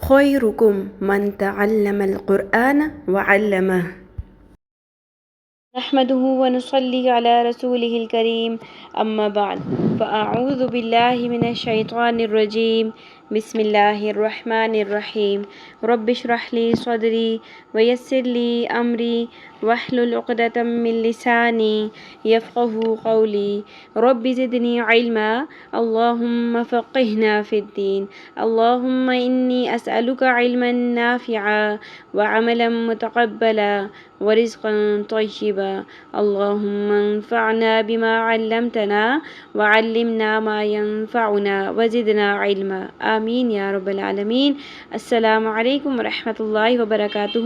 خيركم من تعلم القرآن وعلمه نحمده ونصلي على رسوله الكريم أما بعد فأعوذ بالله من الشيطان الرجيم بسم الله الرحمن الرحيم رب اشرح لي صدري ويسر لي أمري واحلل عقدة من لساني يفقه قولي رب زدني علما اللهم فقهنا في الدين اللهم إني أسألك علما نافعا وعملا متقبلا ورزقا طيبا اللهم انفعنا بما علمتنا وعلمنا ما ينفعنا وزدنا علما آمین یا رب العالمین۔ السلام علیکم ورحمۃ اللہ وبرکاتہ۔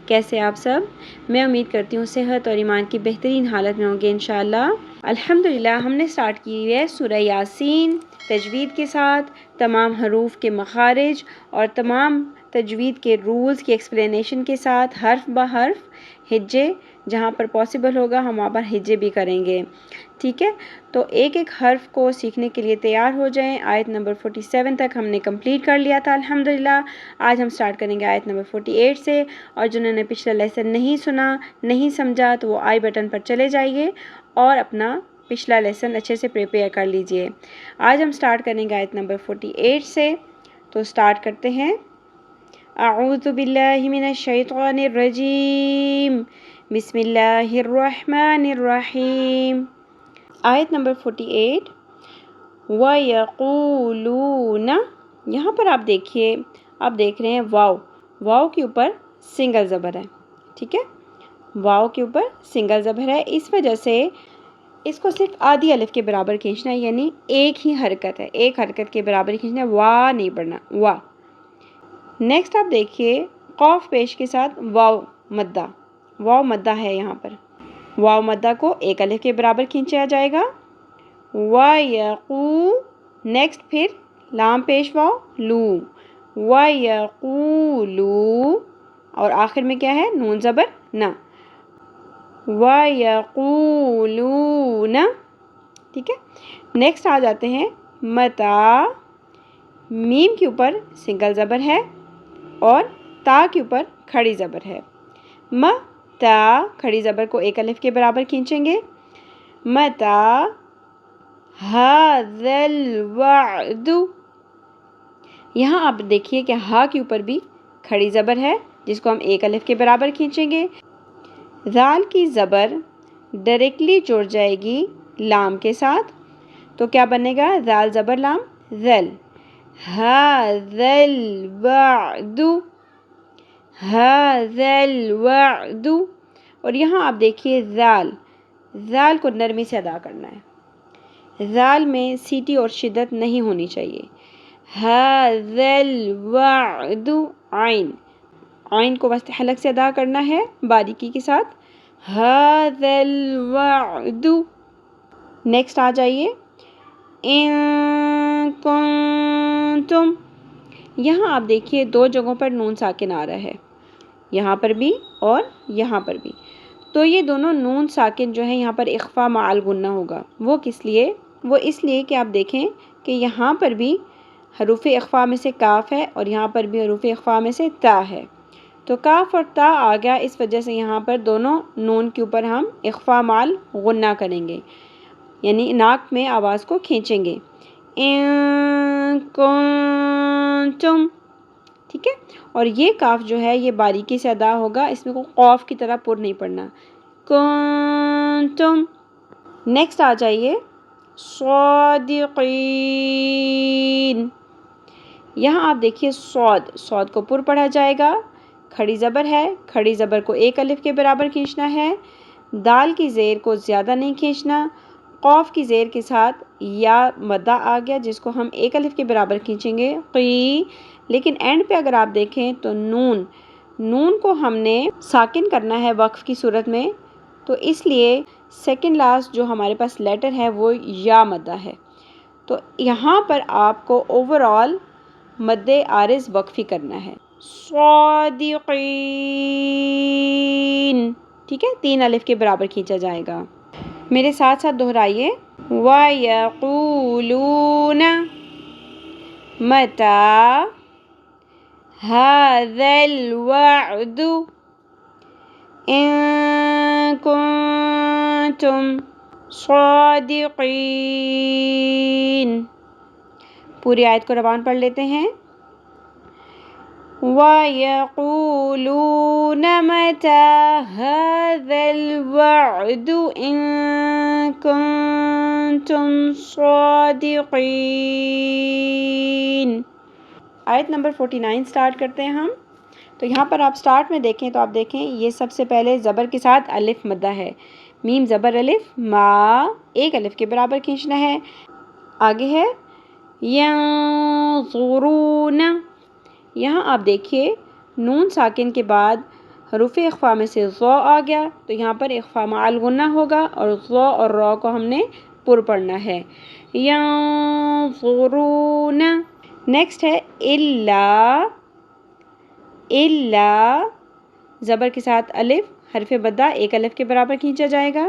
کیسے آپ سب؟ میں امید کرتی ہوں صحت اور ایمان کی بہترین حالت میں ہوں گے انشاءاللہ۔ الحمدللہ ہم نے سٹارٹ کی ہے سورہ یاسین تجوید کے ساتھ، تمام حروف کے مخارج اور تمام تجوید کے رولز کی ایکسپلینیشن کے ساتھ، حرف بہ حرف، ہجے جہاں پر پاسبل ہوگا ہم وہاں پر ہجے بھی کریں گے، ٹھیک ہے؟ تو ایک ایک حرف کو سیکھنے کے لیے تیار ہو جائیں۔ آیت نمبر 47 تک ہم نے کمپلیٹ کر لیا تھا الحمدللہ۔ آج ہم سٹارٹ کریں گے آیت نمبر 48 سے، اور جنہوں نے پچھلا لیسن نہیں سنا، نہیں سمجھا، تو وہ آئی بٹن پر چلے جائیے اور اپنا پچھلا لیسن اچھے سے پریپیئر کر لیجئے۔ آج ہم سٹارٹ کریں گے آیت نمبر 48 سے، تو سٹارٹ کرتے ہیں۔ اعوذ باللہ من الشیطان الرجیم بسم اللہ الرحمن الرحیم۔ آیت نمبر 48۔ وَيَقُولُونَ، یہاں پر آپ دیکھیے، آپ دیکھ رہے ہیں واو، واو کے اوپر سنگل زبر ہے، ٹھیک ہے؟ واو کے اوپر سنگل زبر ہے، اس وجہ سے اس کو صرف آدھی الف کے برابر کھینچنا ہے، یعنی ایک ہی حرکت ہے، ایک حرکت کے برابر کھینچنا ہے، وا نہیں پڑھنا، وا۔ نیکسٹ آپ دیکھیے قاف پیش کے ساتھ واو مدہ، واو مدہ ہے یہاں پر، واو مدہ کو ایک الف کے برابر کھینچا جائے گا، وَيَقُو، نیکسٹ پھر لام پیش واو لو، وَيَقُولُو، اور آخر میں کیا ہے؟ نون زبر نہ، وَيَقُولُونَ، ٹھیک ہے؟ نیکسٹ آ جاتے ہیں متا، میم کے اوپر سنگل زبر ہے اور تا کے اوپر کھڑی زبر ہے، متا، کھڑی زبر کو ایک الف کے برابر کھینچیں گے، متا ھذا الوعد، یہاں آپ دیکھیے کہ ہا کے اوپر بھی کھڑی زبر ہے جس کو ہم ایک الف کے برابر کھینچیں گے، ذال کی زبر ڈائریکٹلی جڑ جائے گی لام کے ساتھ، تو کیا بنے گا؟ ذال زبر لام ذل، ھذا الوعد، ھذا الوعد، اور یہاں آپ دیکھیے ذال، ذال کو نرمی سے ادا کرنا ہے، ذال میں سیٹی اور شدت نہیں ہونی چاہیے، ھذا الوعد، عین، عین کو وسط حلق سے ادا کرنا ہے باریکی کے ساتھ، ھذا الوعد۔ نیکسٹ آ جائیے ان کنتم، یہاں آپ دیکھیے دو جگہوں پر نون ساکن آ رہا ہے، یہاں پر بھی اور یہاں پر بھی، تو یہ دونوں نون ساکن جو ہے یہاں پر اخفا مع الغنہ ہوگا، وہ کس لیے؟ وہ اس لیے کہ آپ دیکھیں کہ یہاں پر بھی حروف اخفا میں سے کاف ہے اور یہاں پر بھی حروف اخفا میں سے تا ہے، تو کاف اور تا آ گیا، اس وجہ سے یہاں پر دونوں نون کے اوپر ہم اخفا مع الغنہ کریں گے، یعنی ناک میں آواز کو کھینچیں گے، ان کنتم، ٹھیک ہے؟ اور یہ کاف جو ہے یہ باریکی سے ادا ہوگا، اس میں کوئی قوف کی طرح پر نہیں پڑنا، کنتم۔ نیکسٹ آ جائیے صادقین، یہاں آپ دیکھیے صاد، صاد کو پر پڑھا جائے گا، کھڑی زبر ہے، کھڑی زبر کو ایک الف کے برابر کھینچنا ہے، دال کی زیر کو زیادہ نہیں کھینچنا، قاف کی زیر کے ساتھ یا مدہ آ گیا جس کو ہم ایک الف کے برابر کھینچیں گے، قی، لیکن اینڈ پہ اگر آپ دیکھیں تو نون، نون کو ہم نے ساکن کرنا ہے وقف کی صورت میں، تو اس لیے سیکنڈ لاسٹ جو ہمارے پاس لیٹر ہے وہ یا مدہ ہے، تو یہاں پر آپ کو اوورآل مد عارض وقفی کرنا ہے، صادقین، ٹھیک ہے؟ تین الف کے برابر کھینچا جائے گا، میرے ساتھ ساتھ دہرائیے، وَيَقُولُونَ مَتَى هذا الوعد إن كنتم صادقين. پوری آیت کو روان پڑھ لیتے ہیں. وَيَقُولُونَ مَتَى هَذَا الْوَعْدُ إِن كُنتُمْ صَادِقِينَ. آیت نمبر 49 سٹارٹ کرتے ہیں ہم. تو یہاں پر آپ سٹارٹ میں دیکھیں تو آپ دیکھیں یہ سب سے پہلے زبر کے ساتھ الف مدہ ہے. میم زبر الف ما ایک الف کے برابر کھینچنا ہے. آگے ہے ینظرون. یہاں آپ دیکھیے نون ساکن کے بعد حروف اخفا میں سے ضو آ گیا تو یہاں پر اخفا مع الغنہ ہوگا اور ضو اور را کو ہم نے پر پڑھنا ہے. ینظرون. نیکسٹ ہے الا زبر کے ساتھ الف حرف مدہ ایک الف کے برابر کھینچا جائے گا.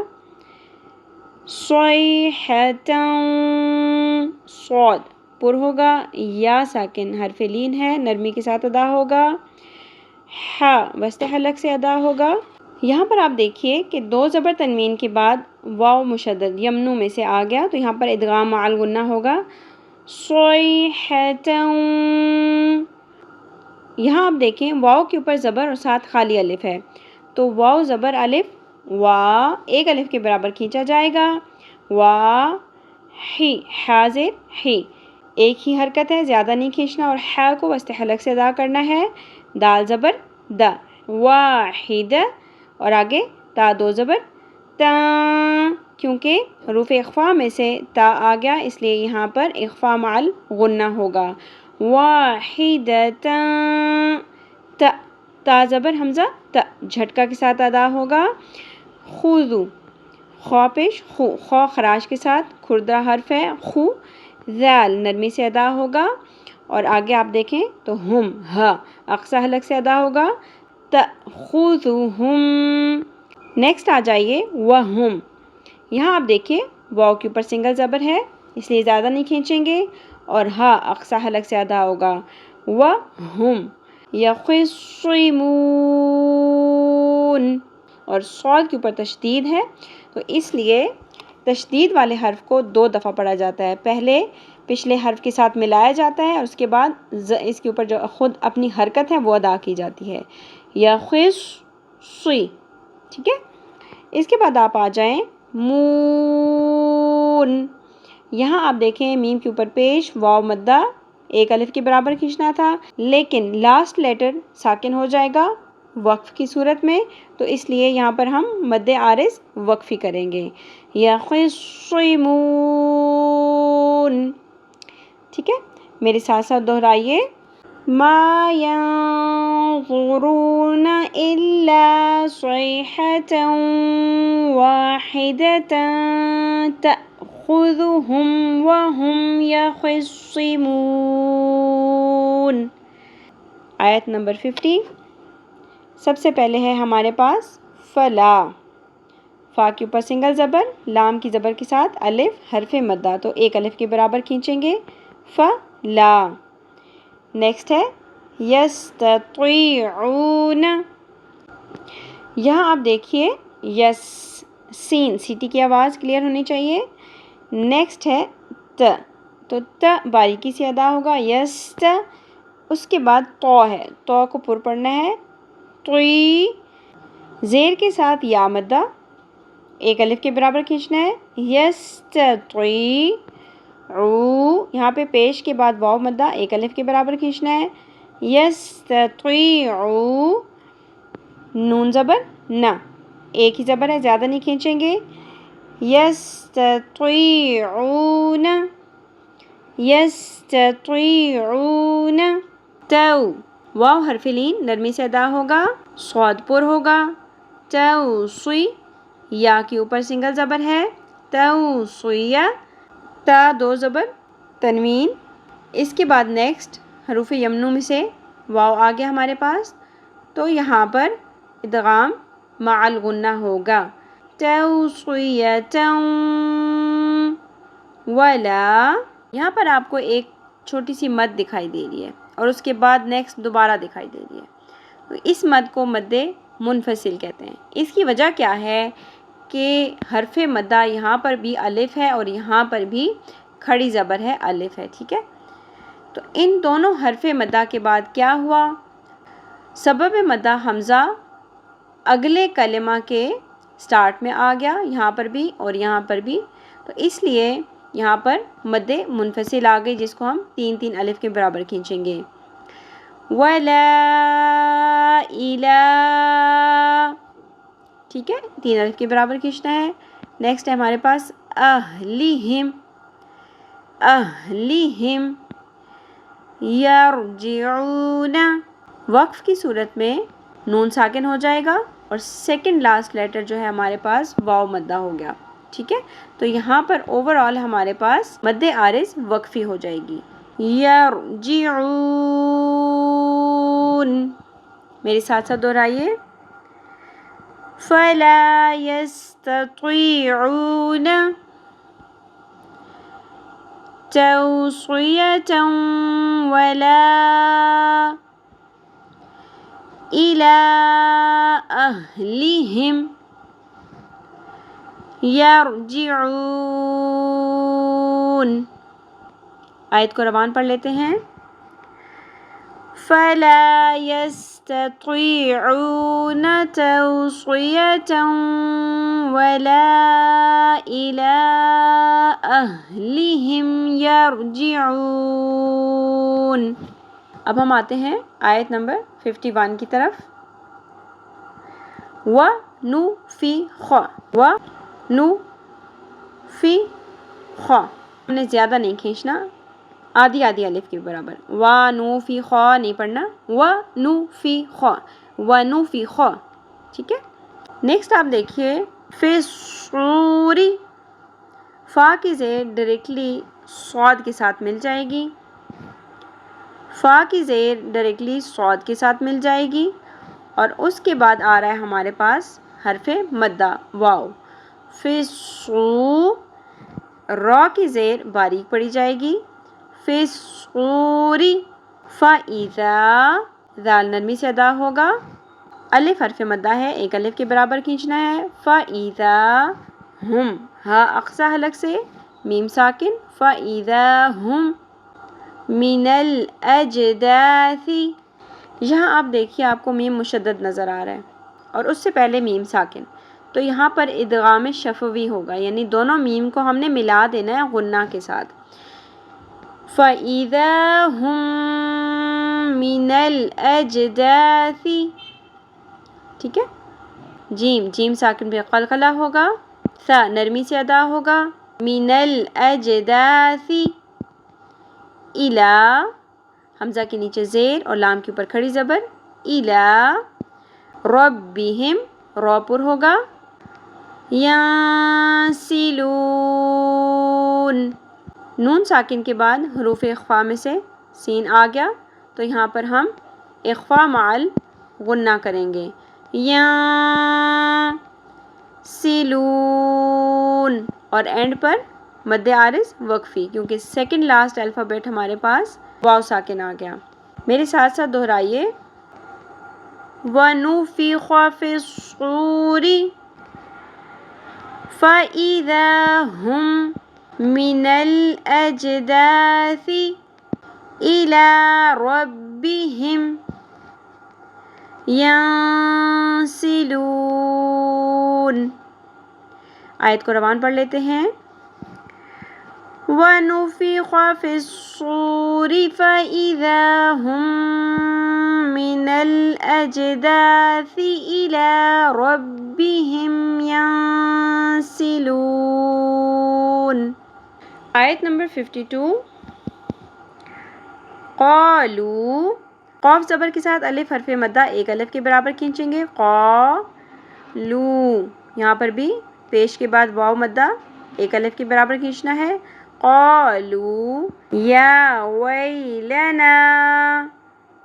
صیحۃ صاد پر ہوگا. یا ساکن حرف لین ہے نرمی کے ساتھ ادا ہوگا. ہا وسط حلق سے ادا ہوگا. یہاں پر آپ دیکھیے کہ دو زبر تنوین کے بعد واو مشدد یمنو میں سے آ گیا تو یہاں پر ادغام مع الغنہ ہوگا. صیحۃ. یہاں آپ دیکھیں واو کے اوپر زبر اور ساتھ خالی الف ہے تو واو زبر الف وا ایک الف کے برابر کھینچا جائے گا. وا ہی حاضر ہی ایک ہی حرکت ہے زیادہ نہیں کھینچنا اور ہا کو وسط حلق سے ادا کرنا ہے. دال زبر دا واحد اور آگے تا دو زبر تا کیونکہ حروف اخفا میں سے تا آ گیا اس لیے یہاں پر اخفا مع الغنہ ہوگا. واحدتا تا تا زبر حمزہ تا جھٹکا کے ساتھ ادا ہوگا. خذو خو پیش خو خو خراش کے ساتھ کھردرا حرف ہے خو. ذال نرمی سے ادا ہوگا اور آگے آپ دیکھیں تو ہم ہا اقصی حلق سے ادا ہوگا. تأخذہم. نیکسٹ آ جائیے وہم. یہاں آپ دیکھیں واو کے اوپر سنگل زبر ہے اس لیے زیادہ نہیں کھینچیں گے اور ہا اقصی حلق سے ادا ہوگا. وہم یخصمون اور صاد کے اوپر تشدید ہے تو اس لیے تشدید والے حرف کو دو دفعہ پڑھا جاتا ہے. پہلے پچھلے حرف کے ساتھ ملایا جاتا ہے اور اس کے بعد اس کے اوپر جو خود اپنی حرکت ہے وہ ادا کی جاتی ہے. یخصی. ٹھیک ہے. اس کے بعد آپ آ جائیں مون. یہاں آپ دیکھیں میم کے اوپر پیش واو مدہ ایک الف کے برابر کھینچنا تھا لیکن لاسٹ لیٹر ساکن ہو جائے گا وقف کی صورت میں تو اس لیے یہاں پر ہم مد عارض وقفی کریں گے. یخصمون. ٹھیک ہے. میرے ساتھ ساتھ دہرائیے. ما ينظرون إلا صيحة واحدة تأخذهم وهم يخصمون. آیت نمبر 50. سب سے پہلے ہے ہمارے پاس فلا. فا کے اوپر سنگل زبر لام کی زبر کے ساتھ الف حرف مدہ تو ایک الف کے برابر کھینچیں گے. فلا. نیکسٹ ہے یستطیعون. یہاں آپ دیکھیے یس سین سیٹی کی آواز کلیئر ہونی چاہیے. نیکسٹ ہے ت تو ت باریکی سے ادا ہوگا. یست. اس کے بعد تو ہے تو کو پر پڑھنا ہے. توئی زیر کے ساتھ یا مدہ ایک الف کے برابر کھینچنا ہے. یستطیع یہاں پہ پیش کے بعد واو مدہ ایک الف کے برابر کھینچنا ہے. یستطیع نون زبر نہ ایک ہی زبر ہے زیادہ نہیں کھینچیں گے. یستطیعون یستطیعون. تو واو حرف لین نرمی سے ادا ہوگا صاد پر ہوگا. توصی یا کے اوپر سنگل زبر ہے توصیہ. تا دو زبر تنوین. اس کے بعد نیکسٹ حروف یمنو میں سے واو آ گیا ہمارے پاس تو یہاں پر ادغام مع الغنہ ہوگا. توصیۃ ولا. یہاں پر آپ کو ایک چھوٹی سی مد دکھائی دے رہی ہے اور اس کے بعد نیکسٹ دوبارہ دکھائی دے رہی ہے. تو اس مد کو مد منفصل کہتے ہیں. اس کی وجہ کیا ہے کہ حرف مدہ یہاں پر بھی الف ہے اور یہاں پر بھی کھڑی زبر ہے الف ہے. ٹھیک ہے. تو ان دونوں حرف مدہ کے بعد کیا ہوا؟ سبب مدہ حمزہ اگلے کلمہ کے سٹارٹ میں آ گیا، یہاں پر بھی اور یہاں پر بھی. تو اس لیے یہاں پر مد منفصل آ گئی جس کو ہم 3 الف کے برابر کھینچیں گے. وَلَا إِلَىٰ. ٹھیک ہے، 3 الف کے برابر کھینچنا ہے. نیکسٹ ہے ہمارے پاس أَهْلِهِمْ. أَهْلِهِمْ يَرْجِعُونَ. وقف کی صورت میں نون ساکن ہو جائے گا اور سیکنڈ لاسٹ لیٹر جو ہے ہمارے پاس واو مدہ ہو گیا. ٹھیک ہے. تو یہاں پر اوور آل ہمارے پاس مد عارض وقفی ہو جائے گی. یرجعون. میرے ساتھ ساتھ دہرائیے. فلا يستطيعون توصية ولا إلى أهلهم يرجعون. آیت کو روان پڑھ لیتے ہیں. فلا يستطيعون توصية ولا إلى أهلهم يرجعون. اب ہم آتے ہیں آیت نمبر 51 کی طرف. وَنُفِخَ. وَنُفِخَ. ہم نے زیادہ نہیں کھینچنا، آدھی الف کے برابر. وَنُفِخَ نہیں پڑھنا. وَنُفِخَ. وَنُفِخَ. ٹھیک ہے. نیکسٹ آپ دیکھیے فِي الصُّورِ. فا کی زیر ڈائریکٹلی صاد کے ساتھ مل جائے گی. فا کی زیر ڈائریکٹلی صاد کے ساتھ مل جائے گی اور اس کے بعد آ رہا ہے ہمارے پاس حرف مدہ واو. فِي الصُّورِ. را کی زیر باریک پڑی جائے گی. فِي الصُّورِ. فَإِذَا. ذال نرمی سے ادا ہوگا. الف حرف مدہ ہے، 1 الف کے برابر کھینچنا ہے. فَإِذَا ہم. ہا اقصی حلق سے میم ساکن. فَإِذَا ہم مِنَ الْأَجْدَاثِ. یہاں آپ دیکھیے آپ کو میم مشدد نظر آ رہا ہے اور اس سے پہلے میم ساکن. تو یہاں پر ادغام شفوی ہوگا، یعنی دونوں میم کو ہم نے ملا دینا ہے غنہ کے ساتھ. فَإِذَا هُم مِّنَ الْأَجْدَاثِ. ٹھیک ہے. جیم ساکن پہ قلقلہ ہوگا. ثا نرمی سے ادا ہوگا. مِّنَ الْأَجْدَاثِ. إِلَى. حمزہ کے نیچے زیر اور لام کے اوپر کھڑی زبر. إِلَى رَبِّهِمْ. را پر ہوگا. يَنسِلُونَ. نون ساکن کے بعد حروف اخفا میں سے سین آ گیا تو یہاں پر ہم اخفا مع غنہ کریں گے. يَنسِلُونَ. اور اینڈ پر مد عارض وقفی کیونکہ سیکنڈ لاسٹ الفابیٹ ہمارے پاس واو ساکن آ گیا. میرے ساتھ ساتھ دہرائیے. وَنُفِخَ فِي الصُّورِ فَإِذَا هُم مِّنَ الْأَجْدَاثِ إِلَى رَبِّهِمْ يَنسِلُونَ. آیت کو روان پڑھ لیتے ہیں. وَنُفِخَ فِي الصُّورِ فَإِذَا هُم مِّنَ الْأَجْدَاثِ إِلَى رَبِّهِمْ يَنسِلُونَ. آیت نمبر 52. قَالُوا. قاف زبر کے ساتھ الف حرف مدہ 1 الف کے برابر کھینچیں گے. قَالُوا. یہاں پر بھی پیش کے بعد واو مدہ 1 الف کے برابر کھینچنا ہے. قَالُوا يَا وَيْلَنَا.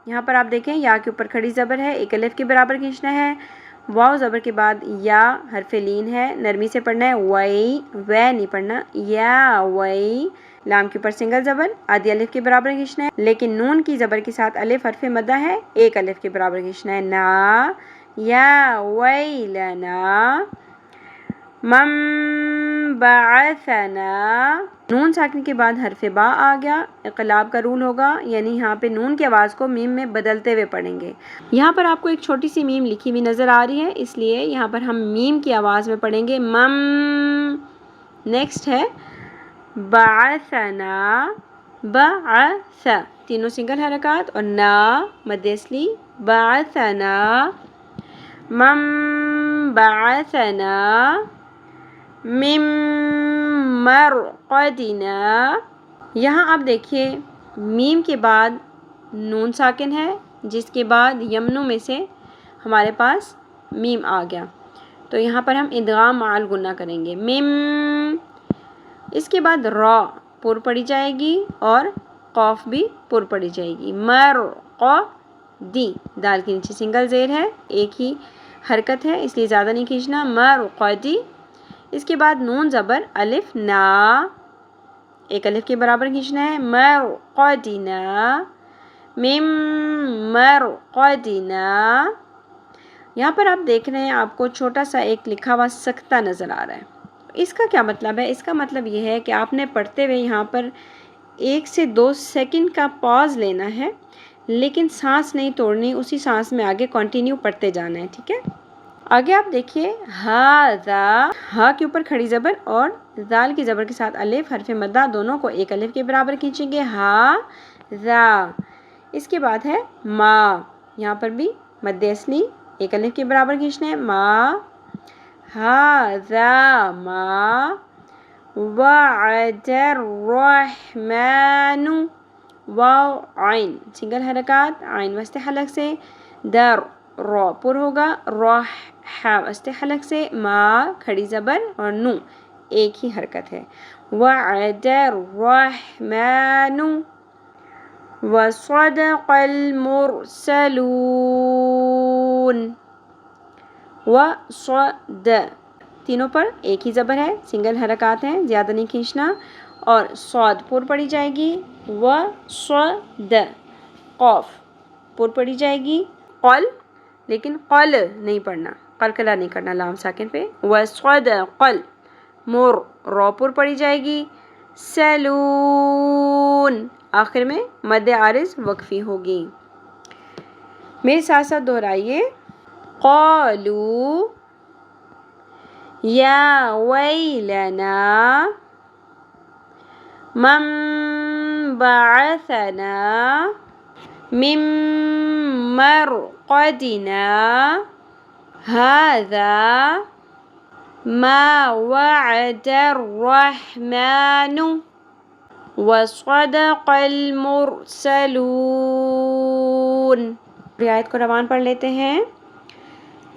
یہاں پر آپ دیکھیں یا کے اوپر کھڑی زبر ہے، 1 الف کے برابر کھینچنا ہے. واو زبر کے بعد یا حرف لین ہے، نرمی سے پڑھنا ہے. وَي. وے نہیں پڑھنا. یا وَي لام کے اوپر سنگل زبر آدھی الف کے برابر کھینچنا ہے، لیکن نون کی زبر کے ساتھ الف حرف مدہ ہے، ایک الف کے برابر کھینچنا ہے، نا یا ویلنا من بعثنا، نون ساکن کے بعد حرف با آ گیا، انقلاب کا رول ہوگا، یعنی یہاں پہ نون کی آواز کو میم میں بدلتے ہوئے پڑھیں گے۔ یہاں پر آپ کو ایک چھوٹی سی میم لکھی ہوئی نظر آ رہی ہے، اس لیے یہاں پر ہم میم کی آواز میں پڑھیں گے مم۔ نیکسٹ ہے بعثنا، بعث تینوں سنگل حرکات، اور نا مد اصلی، بعثنا من بعثنا من مرقدنا۔ یہاں آپ دیکھیے میم کے بعد نون ساکن ہے، جس کے بعد یمنوں میں سے ہمارے پاس میم آ گیا، تو یہاں پر ہم ادغام مع الغنہ کریں گے، میم۔ اس کے بعد را پر پڑی جائے گی اور قاف بھی پر پڑی جائے گی، مرقدی، دال کے نیچے سنگل زیر ہے، ایک ہی حرکت ہے اس لیے زیادہ نہیں کھینچنا، مرقدی۔ اس کے بعد نون زبر الف نا، ایک الف کے برابر کھینچنا ہے، مرقدنا من مرقدنا۔ یہاں پر آپ دیکھ رہے ہیں آپ کو چھوٹا سا ایک لکھا ہوا سکتہ نظر آ رہا ہے، اس کا کیا مطلب ہے؟ اس کا مطلب یہ ہے کہ آپ نے پڑھتے ہوئے یہاں پر 1 سے 2 سیکنڈ کا پاز لینا ہے، لیکن سانس نہیں توڑنی، اسی سانس میں آگے کنٹینیو پڑھتے جانا ہے، ٹھیک ہے؟ آگے آپ دیکھیے ہاذا، ہا کے اوپر کھڑی زبر اور ذال کی زبر کے ساتھ الف حرف مدہ، دونوں کو ایک الف کے برابر کھینچیں گے، ہاذا۔ اس کے بعد ہے ما، یہاں پر بھی مد اصلی ایک الف کے برابر کھینچنا ہے، ما هذا ما وعد الرحمن، واو عین سنگل حرکات، عین وسط حلق سے، در را پر ہوگا، راح وسط حلق سے، ما کھڑی زبر اور نو ایک ہی حرکت ہے، وعد الرحمن وصدق المرسلون، وصد تینوں پر ایک ہی زبر ہے، سنگل حرکات ہیں، زیادہ نہیں کھینچنا، اور صاد پر پڑی جائے گی، وصد قاف پر پڑی جائے گی، قل لیکن قل نہیں پڑھنا، قلقلہ نہیں کرنا لام ساکن پہ، وصد قل، مر را پر پڑی جائے گی، سلون آخر میں مد عارض وقفی ہوگی۔ میرے ساتھ ساتھ دہرائیے، قالوا یا ویلنا من بعثنا من مرقدنا هذا ما وعد الرحمن وصدق المرسلون۔ آیت کو روان پڑھ لیتے ہیں،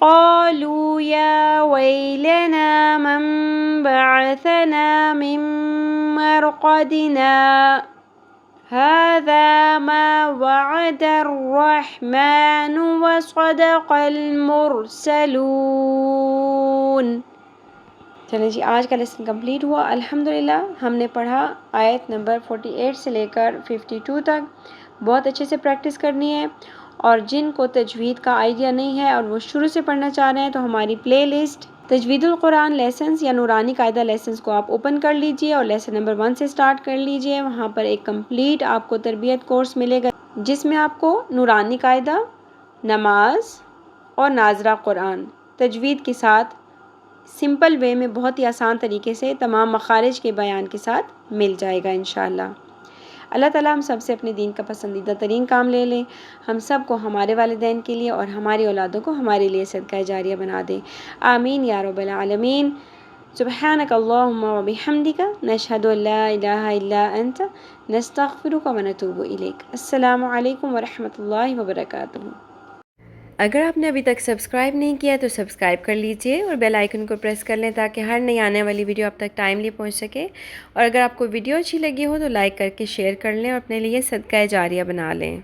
قالوا یا ویلنا من بعثنا من مرقدنا هذا ما وعد الرحمن وصدق المرسلون۔ چلیں جی، آج کا لیسن کمپلیٹ ہوا الحمدللہ۔ ہم نے پڑھا آیت نمبر 48 سے لے کر 52 تک، بہت اچھے سے پریکٹس کرنی ہے، اور جن کو تجوید کا آئیڈیا نہیں ہے اور وہ شروع سے پڑھنا چاہ رہے ہیں تو ہماری پلے لسٹ تجوید القرآن لیسنز یا نورانی قاعدہ لیسنز کو آپ اوپن کر لیجئے اور لیسن نمبر 1 سے سٹارٹ کر لیجئے۔ وہاں پر ایک کمپلیٹ آپ کو تربیت کورس ملے گا، جس میں آپ کو نورانی قاعدہ، نماز اور ناظرہ قرآن تجوید کے ساتھ سمپل وے میں بہت ہی آسان طریقے سے تمام مخارج کے بیان کے ساتھ مل جائے گا انشاءاللہ۔ اللہ تعالیٰ ہم سب سے اپنے دین کا پسندیدہ ترین کام لے لیں، ہم سب کو ہمارے والدین کے لیے اور ہماری اولادوں کو ہمارے لیے صدقہ جاریہ بنا دیں، آمین یا رب العالمین۔ سبحانک اللہم و بحمدک، نشہد ان لا الہ الا انت، نستغفرک و نتوب الیک۔ السلام علیکم ورحمۃ اللہ وبرکاتہ۔ اگر آپ نے ابھی تک سبسکرائب نہیں کیا تو سبسکرائب کر لیجئے اور بیل آئیکن کو پریس کر لیں تاکہ ہر نئی آنے والی ویڈیو آپ تک ٹائملی پہنچ سکے، اور اگر آپ کو ویڈیو اچھی لگی ہو تو لائک کر کے شیئر کر لیں اور اپنے لیے صدقہ جاریہ بنا لیں۔